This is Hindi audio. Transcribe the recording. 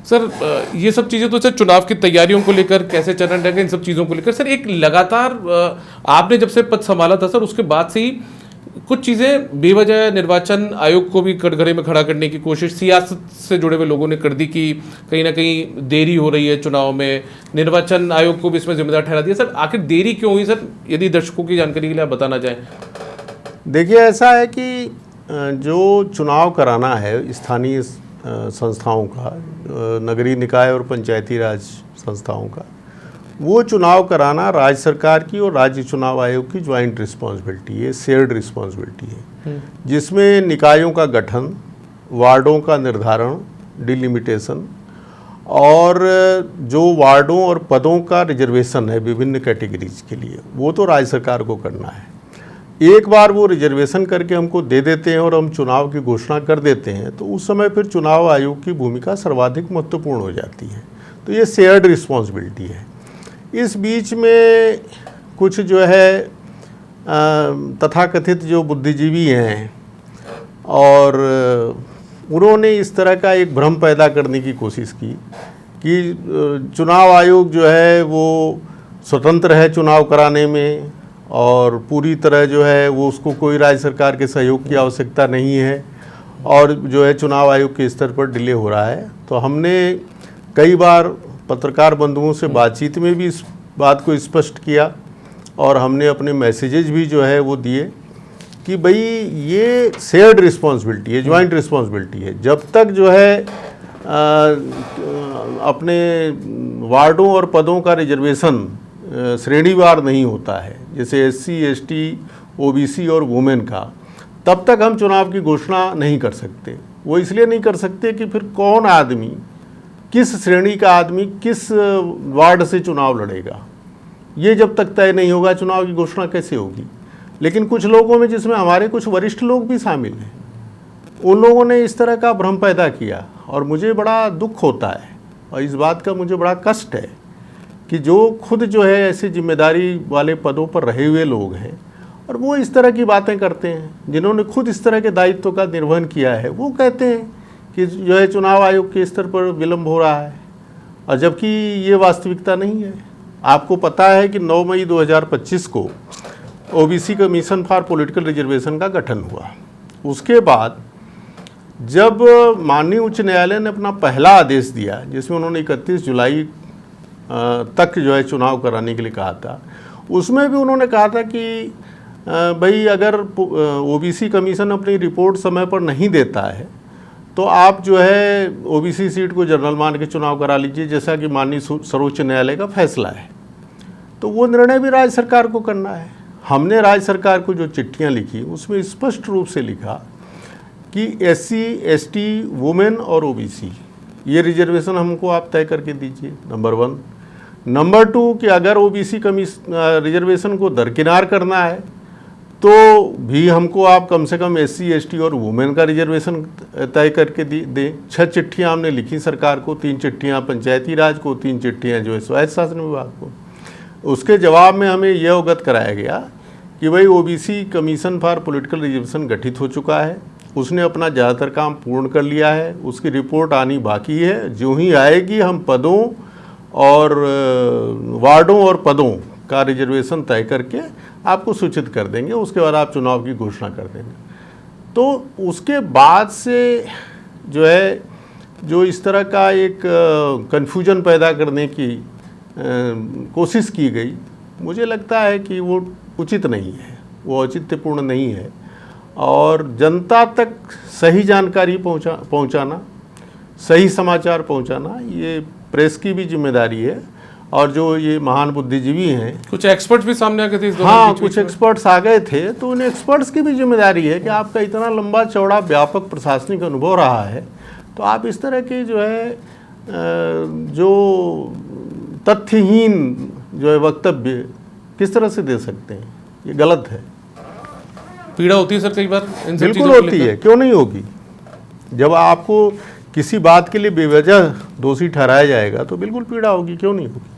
सर ये सब चीज़ें तो सर चुनाव की तैयारियों को लेकर कैसे चल रहा है, इन सब चीज़ों को लेकर सर एक लगातार आपने जब से पद संभाला था सर उसके बाद से ही कुछ चीज़ें बेवजह निर्वाचन आयोग को भी कटघरे में खड़ा करने की कोशिश सियासत से जुड़े हुए लोगों ने कर दी कि कहीं ना कहीं देरी हो रही है चुनाव में, निर्वाचन आयोग को भी इसमें जिम्मेदार ठहरा दिया। सर आखिर देरी क्यों हुई सर, यदि दर्शकों की जानकारी के लिए आप बताना चाहें। देखिए ऐसा है कि जो चुनाव कराना है स्थानीय संस्थाओं का, नगरीय निकाय और पंचायती राज संस्थाओं का, वो चुनाव कराना राज्य सरकार की और राज्य चुनाव आयोग की ज्वाइंट रिस्पॉन्सिबिलिटी है, शेयर्ड रिस्पॉन्सिबिलिटी है, जिसमें निकायों का गठन, वार्डों का निर्धारण, डिलिमिटेशन और जो वार्डों और पदों का रिजर्वेशन है विभिन्न कैटेगरीज के लिए, वो तो राज्य सरकार को करना है। एक बार वो रिजर्वेशन करके हमको दे देते हैं और हम चुनाव की घोषणा कर देते हैं तो उस समय फिर चुनाव आयोग की भूमिका सर्वाधिक महत्वपूर्ण हो जाती है। तो ये शेयर्ड रिस्पॉन्सिबिलिटी है। इस बीच में कुछ जो है तथाकथित जो बुद्धिजीवी हैं और उन्होंने इस तरह का एक भ्रम पैदा करने की कोशिश की कि चुनाव आयोग जो है वो स्वतंत्र है चुनाव कराने में और पूरी तरह जो है वो उसको कोई राज्य सरकार के सहयोग की आवश्यकता नहीं है और जो है चुनाव आयोग के स्तर पर डिले हो रहा है। तो हमने कई बार पत्रकार बंधुओं से बातचीत में भी इस बात को स्पष्ट किया और हमने अपने मैसेजेज भी जो है वो दिए कि भाई ये शेयर्ड रिस्पॉन्सिबिलिटी है, ज्वाइंट रिस्पॉन्सिबिलिटी है। जब तक जो है अपने वार्डों और पदों का रिजर्वेशन श्रेणीवार नहीं होता है, जैसे एससी, एसटी, ओबीसी और वुमेन का, तब तक हम चुनाव की घोषणा नहीं कर सकते। वो इसलिए नहीं कर सकते कि फिर कौन आदमी, किस श्रेणी का आदमी किस वार्ड से चुनाव लड़ेगा, ये जब तक तय नहीं होगा चुनाव की घोषणा कैसे होगी। लेकिन कुछ लोगों में, जिसमें हमारे कुछ वरिष्ठ लोग भी शामिल हैं, उन लोगों ने इस तरह का भ्रम पैदा किया और मुझे बड़ा दुख होता है और इस बात का मुझे बड़ा कष्ट है कि जो खुद जो है ऐसे जिम्मेदारी वाले पदों पर रहे हुए लोग हैं और वो इस तरह की बातें करते हैं, जिन्होंने खुद इस तरह के दायित्व का निर्वहन किया है, वो कहते हैं कि जो है चुनाव आयोग के स्तर पर विलंब हो रहा है, और जबकि ये वास्तविकता नहीं है। आपको पता है कि 9 मई 2025 को OBC commission for political reservation का गठन हुआ। उसके बाद जब माननीय उच्च न्यायालय ने अपना पहला आदेश दिया, जिसमें उन्होंने 31 जुलाई तक जो है चुनाव कराने के लिए कहा था, उसमें भी उन्होंने कहा था कि भाई अगर ओबीसी कमीशन अपनी रिपोर्ट समय पर नहीं देता है तो आप जो है ओबीसी सीट को जनरल मान के चुनाव करा लीजिए, जैसा कि माननीय सर्वोच्च न्यायालय का फैसला है। तो वो निर्णय भी राज्य सरकार को करना है। हमने राज्य सरकार को जो चिट्ठियाँ लिखी उसमें स्पष्ट रूप से लिखा कि एससी, एसटी, वुमेन और ओबीसी ये रिजर्वेशन हमको आप तय करके दीजिए, नंबर 1। नंबर 2 कि अगर ओबीसी रिजर्वेशन को दरकिनार करना है तो भी हमको आप कम से कम एससी, एसटी और वुमेन का रिजर्वेशन तय करके दें। 6 चिट्ठियाँ हमने लिखी सरकार को, 3 चिट्ठियाँ पंचायती राज को, 3 चिट्ठियाँ जो है स्वायत्त शासन विभाग को। उसके जवाब में हमें यह अवगत कराया गया कि भाई OBC commission for political reservation गठित हो चुका है, उसने अपना ज़्यादातर काम पूर्ण कर लिया है, उसकी रिपोर्ट आनी बाकी है। जो ही आएगी हम पदों और वार्डों और पदों का रिजर्वेशन तय करके आपको सूचित कर देंगे, उसके बाद आप चुनाव की घोषणा कर देंगे। तो उसके बाद से जो है जो इस तरह का एक कन्फ्यूजन पैदा करने की कोशिश की गई, मुझे लगता है कि वो उचित नहीं है, वो औचित्यपूर्ण नहीं है। और जनता तक सही जानकारी पहुंचाना, सही समाचार पहुंचाना, ये प्रेस की भी जिम्मेदारी है। और जो ये महान बुद्धिजीवी हैं, कुछ एक्सपर्ट्स भी सामने आ गए थे, हाँ कुछ एक्सपर्ट्स आ गए थे, तो उन एक्सपर्ट्स की भी जिम्मेदारी है कि आपका इतना लंबा चौड़ा व्यापक प्रशासनिक अनुभव रहा है, तो आप इस तरह के जो है जो तथ्यहीन जो है वक्तव्य किस तरह से दे सकते हैं, ये गलत है। पीड़ा होती है सर कई बार? बिल्कुल होती है, क्यों नहीं होगी। जब आपको किसी बात के लिए बेवजह दोषी ठहराया जाएगा तो बिल्कुल पीड़ा होगी, क्यों नहीं होगी।